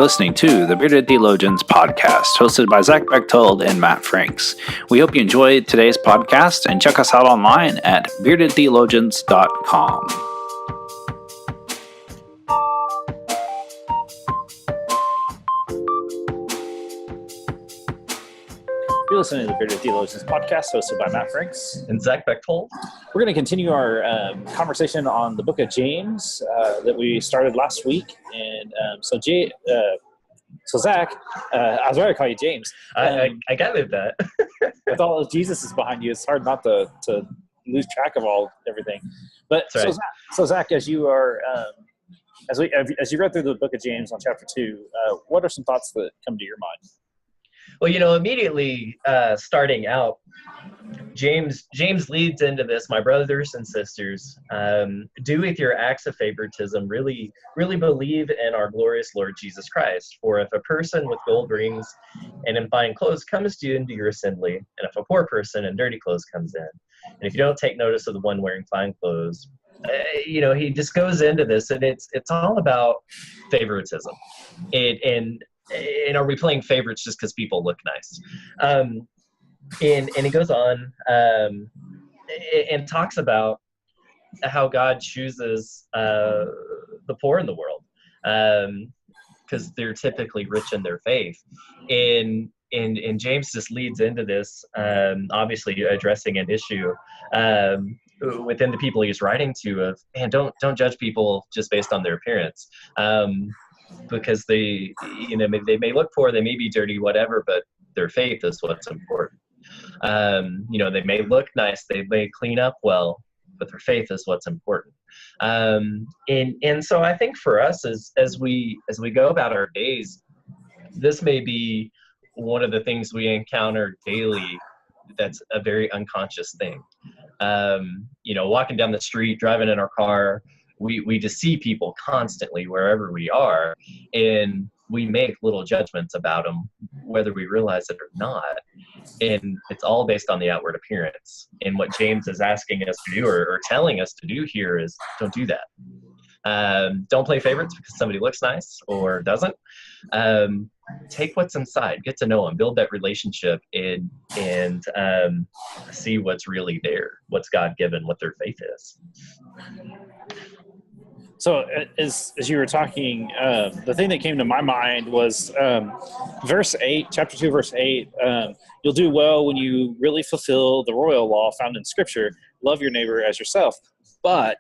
You're listening to the Bearded Theologians podcast, hosted by Zach Bechtold and Matt Franks. We hope you enjoyed today's podcast and check us out online at beardedtheologians.com. You're listening to the Bearded Theologians podcast, hosted by Matt Franks and Zach Bechtold. We're going to continue our conversation on the book of James that we started last week. And so Zach, I was ready to call you James. I gathered that. With all of Jesus is behind you, it's hard not to lose track of everything. But right. so Zach, as you are as you read through the book of James on chapter 2, what are some thoughts that come to your mind? Well, immediately starting out, James leads into this. My brothers and sisters, do with your acts of favoritism really believe in our glorious Lord Jesus Christ. For if a person with gold rings and in fine clothes comes to you into your assembly, and if a poor person in dirty clothes comes in, and if you don't take notice of the one wearing fine clothes, he just goes into this, and it's all about favoritism. And are we playing favorites just because people look nice? And it goes on and talks about how God chooses the poor in the world because they're typically rich in their faith. And James just leads into this, obviously addressing an issue within the people he's writing to of, man, don't judge people just based on their appearance. Because they may look poor, they may be dirty, whatever, but their faith is what's important. They may look nice, they may clean up well, but their faith is what's important. And so I think for us as we go about our days, this may be one of the things we encounter daily that's a very unconscious thing. Walking down the street, driving in our car, we just see people constantly wherever we are, and we make little judgments about them, whether we realize it or not. And it's all based on the outward appearance. And what James is asking us to do or telling us to do here is don't do that. Don't play favorites because somebody looks nice or doesn't. Take what's inside, get to know them, build that relationship, and see what's really there, what's God-given, what their faith is. So as you were talking, the thing that came to my mind was verse 8, chapter 2, verse 8. You'll do well when you really fulfill the royal law found in Scripture, love your neighbor as yourself. But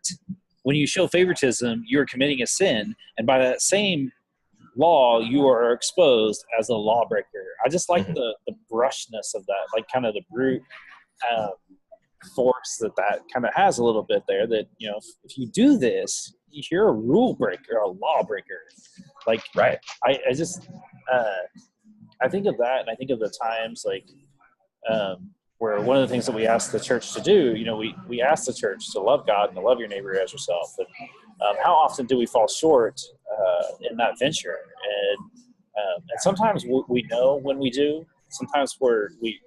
when you show favoritism, you are committing a sin, and by that same law, you are exposed as a lawbreaker. I just like the brushness of that, like kind of the brute force that kind of has a little bit there, that, if you do this, you're a rule breaker, a lawbreaker. Like, right. I just, I think of that, and I think of the times where one of the things that we ask the church to do, we ask the church to love God and to love your neighbor as yourself. And how often do we fall short in that venture? And sometimes we know when we do. Sometimes we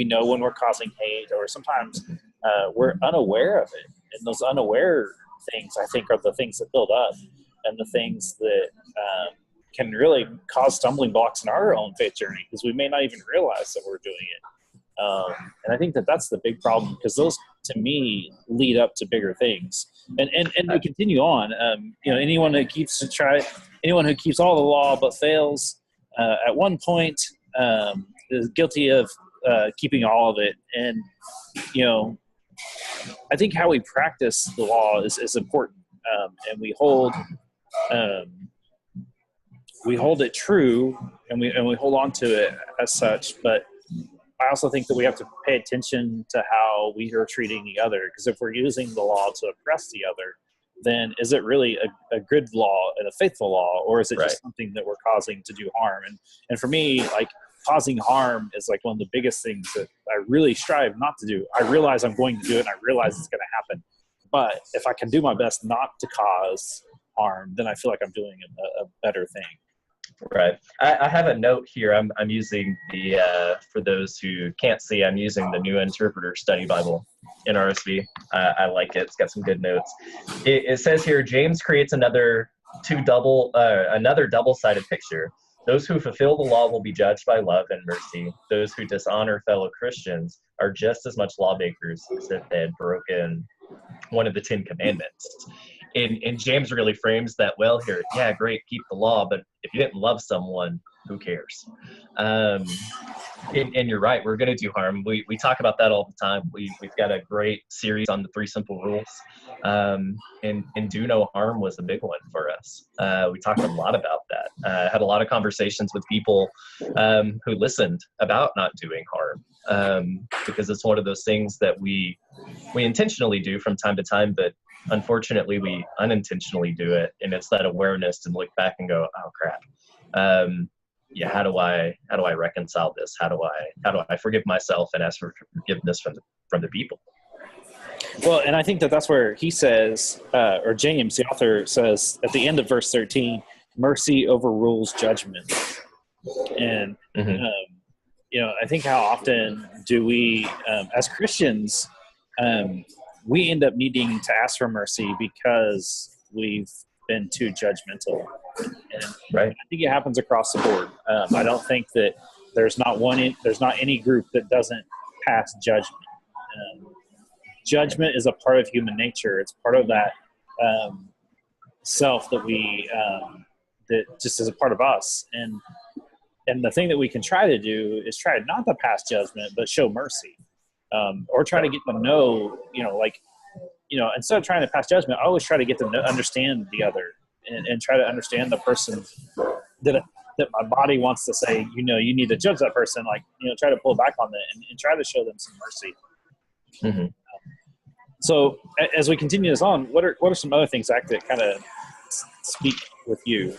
know when we're causing hate, or sometimes we're unaware of it. And those unaware things, I think, are the things that build up, and the things that can really cause stumbling blocks in our own faith journey, because we may not even realize that we're doing it. And I think that's the big problem, because those, to me, lead up to bigger things. And we continue on. Anyone who keeps all the law but fails at one point is guilty of keeping all of it. And I think how we practice the law is important, and we hold it true, and we hold on to it as such. But I also think that we have to pay attention to how we are treating the other, because if we're using the law to oppress the other, then is it really a good law and a faithful law, or is it just something that we're causing to do harm? And for me, like, causing harm is like one of the biggest things that I really strive not to do. I realize I'm going to do it, and I realize it's going to happen. But if I can do my best not to cause harm, then I feel like I'm doing a better thing. Right. I have a note here. I'm using for those who can't see, I'm using the New Interpreter Study Bible in RSV. I like it. It's got some good notes. It says here, James creates another another double-sided picture. Those who fulfill the law will be judged by love and mercy. Those who dishonor fellow Christians are just as much lawbreakers as if they had broken one of the 10 Commandments. And James really frames that well here. Yeah, great, keep the law, but if you didn't love someone, who cares? And you're right, we're going to do harm. We talk about that all the time. We've got a great series on the 3 simple rules. And do no harm was a big one for us. We talked a lot about that. Had a lot of conversations with people who listened about not doing harm, because it's one of those things that we intentionally do from time to time, but unfortunately we unintentionally do it. And it's that awareness to look back and go, oh crap. How do I reconcile this? How do I forgive myself and ask for forgiveness from the people? Well, and I think that's where he says, or James, the author, says at the end of verse 13, mercy overrules judgment. And, I think how often do we, as Christians, we end up needing to ask for mercy because we've been too judgmental. And right. I think it happens across the board. I don't think that there's not any group that doesn't pass judgment. Judgment is a part of human nature. It's part of that self that we that just is a part of us. And the thing that we can try to do is try not to pass judgment, but show mercy, or try to get them to know, instead of trying to pass judgment, I always try to get them to understand the other and try to understand the person that my body wants to say, you need to judge that person, try to pull back on that and try to show them some mercy. Mm-hmm. So as we continue this on, what are some other things, Zach, that kind of speak with you?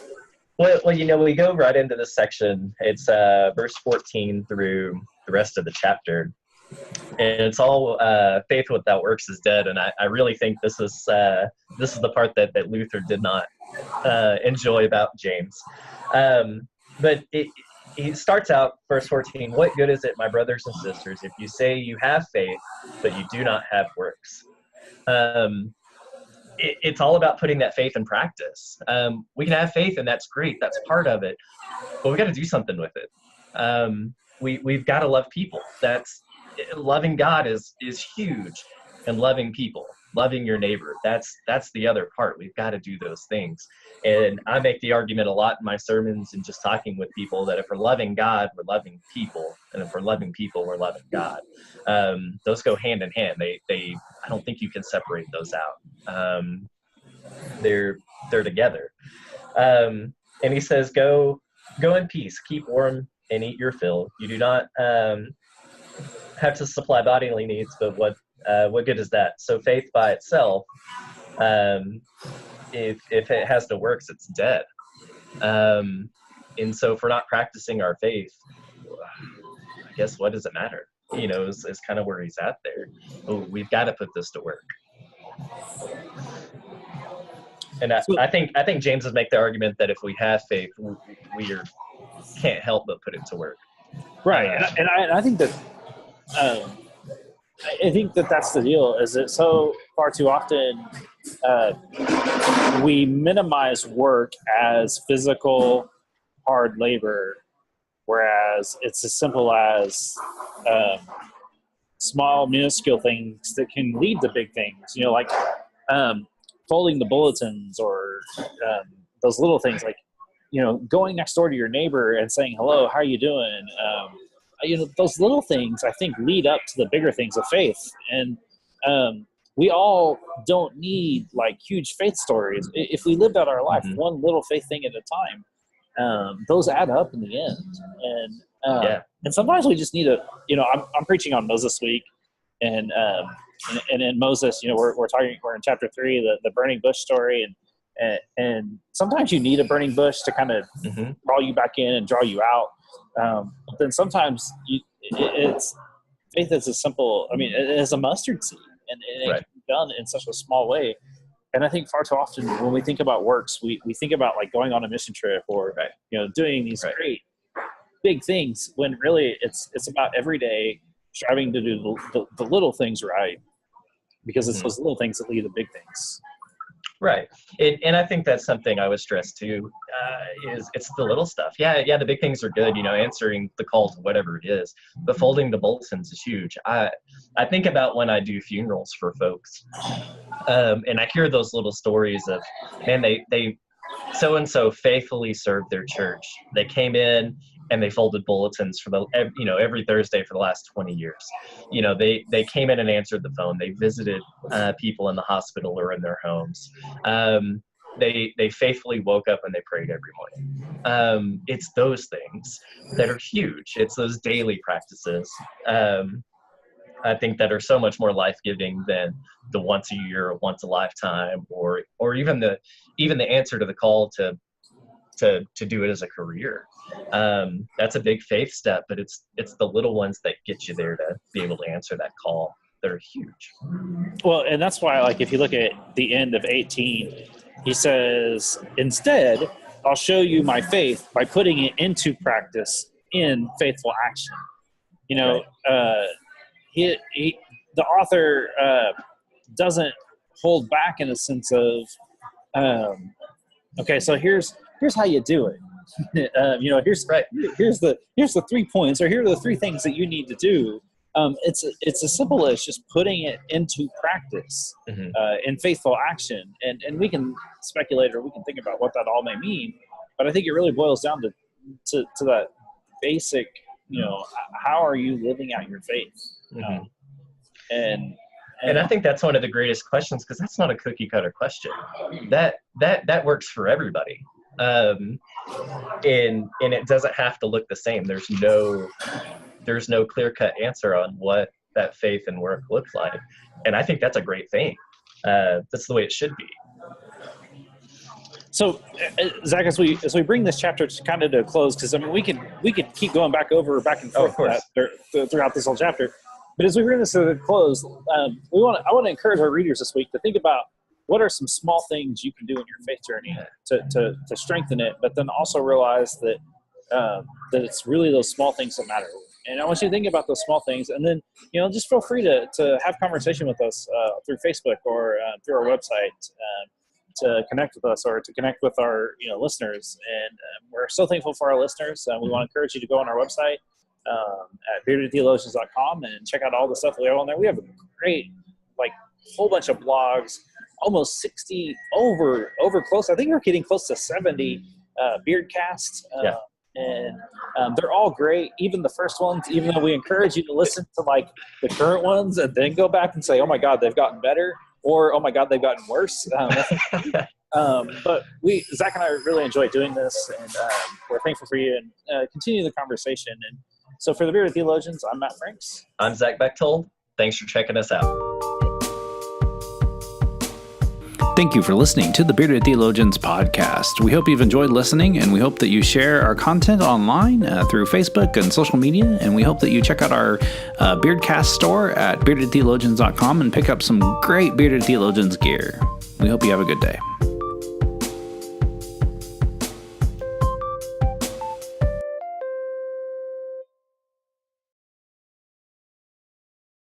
Well, we go right into this section. It's verse 14 through the rest of the chapter. And it's all faith without works is dead. And I really think this is the part that Luther did not enjoy about James. But he starts out, verse 14, what good is it, my brothers and sisters, if you say you have faith, but you do not have works? It's all about putting that faith in practice. We can have faith, and that's great. That's part of it. But we got to do something with it. We've got to love people. Loving God is huge, and loving people, loving your neighbor, that's the other part. We've got to do those things. And I make the argument a lot in my sermons and just talking with people that if we're loving God, we're loving people, and if we're loving people, we're loving God. Those go hand in hand. I don't think you can separate those out. They're together. And he says, go in peace, keep warm and eat your fill. You do not have to supply bodily needs, but what good is that? So faith by itself, if it has no works, it's dead. And so if we're not practicing our faith, I guess what does it matter? Is kind of where he's at there. We've got to put this to work. And I think James would make the argument that if we have faith, we can't help but put it to work. Right, and I think that I think that's the deal. Is that so far too often we minimize work as physical hard labor, whereas it's as simple as small, minuscule things that can lead to big things. Like folding the bulletins, or those little things, like going next door to your neighbor and saying hello, how are you doing? Those little things I think lead up to the bigger things of faith. And we all don't need huge faith stories. If we lived out our life one little faith thing at a time, those add up in the end. And sometimes we just need to, I'm preaching on Moses week, and in Moses, we're in chapter 3, the burning bush story, and sometimes you need a burning bush to kind of draw you back in and draw you out. But then sometimes it's faith is as simple. I mean, it is a mustard seed, and it can be done in such a small way. And I think far too often when we think about works, we think about going on a mission trip or doing these great big things, when really it's about every day striving to do the little things right, because it's those little things that lead to big things. Right. And I think that's something I would stress too, is it's the little stuff. Yeah, the big things are good, answering the call to whatever it is, but folding the bulletins is huge. I think about when I do funerals for folks, and I hear those little stories of, man, they so-and-so faithfully served their church. They came in and they folded bulletins for every Thursday for the last 20 years. They came in and answered the phone. They visited people in the hospital or in their homes. They faithfully woke up and they prayed every morning. It's those things that are huge. It's those daily practices. I think that are so much more life-giving than the once a year or once a lifetime, or even the answer to the call to do it as a career. That's a big faith step, but it's the little ones that get you there to be able to answer that call that are huge. Well, and that's why, like, if you look at the end of 18, he says, instead, I'll show you my faith by putting it into practice in faithful action. The author doesn't hold back in a sense of, okay, so here's how you do it. Here's the 3 points, or here are the 3 things that you need to do. It's as simple as just putting it into practice in faithful action, and we can speculate or we can think about what that all may mean, but I think it really boils down to that basic, how are you living out your faith? And I think that's one of the greatest questions, because that's not a cookie cutter question. That works for everybody. And it doesn't have to look the same. There's no clear-cut answer on what that faith and work looks like. And I think that's a great thing. That's the way it should be. So, Zach, as we bring this chapter kind of to a close, because we could keep going back and forth throughout this whole chapter. But as we bring this to a close, I want to encourage our readers this week to think about what are some small things you can do in your faith journey to strengthen it, but then also realize that it's really those small things that matter. And I want you to think about those small things, and then just feel free to have conversation with us through Facebook or through our website. To connect with us or to connect with our listeners, and we're so thankful for our listeners. We want to encourage you to go on our website at beardedtheologians.com and check out all the stuff that we have on there. We have a great whole bunch of blogs, almost 60 over close. I think we're getting close to 70 Beardcasts. And they're all great, even the first ones, even though we encourage you to listen to the current ones and then go back and say, oh my God, they've gotten better, or oh my God, they've gotten worse. But Zach and I really enjoy doing this, and we're thankful for you, and continue the conversation. And so for the Bearded Theologians, I'm Matt Franks. I'm Zach Bechtold. Thanks for checking us out. Thank you for listening to the Bearded Theologians podcast. We hope you've enjoyed listening, and we hope that you share our content online through Facebook and social media, and we hope that you check out our Beardcast store at beardedtheologians.com and pick up some great Bearded Theologians gear. We hope you have a good day.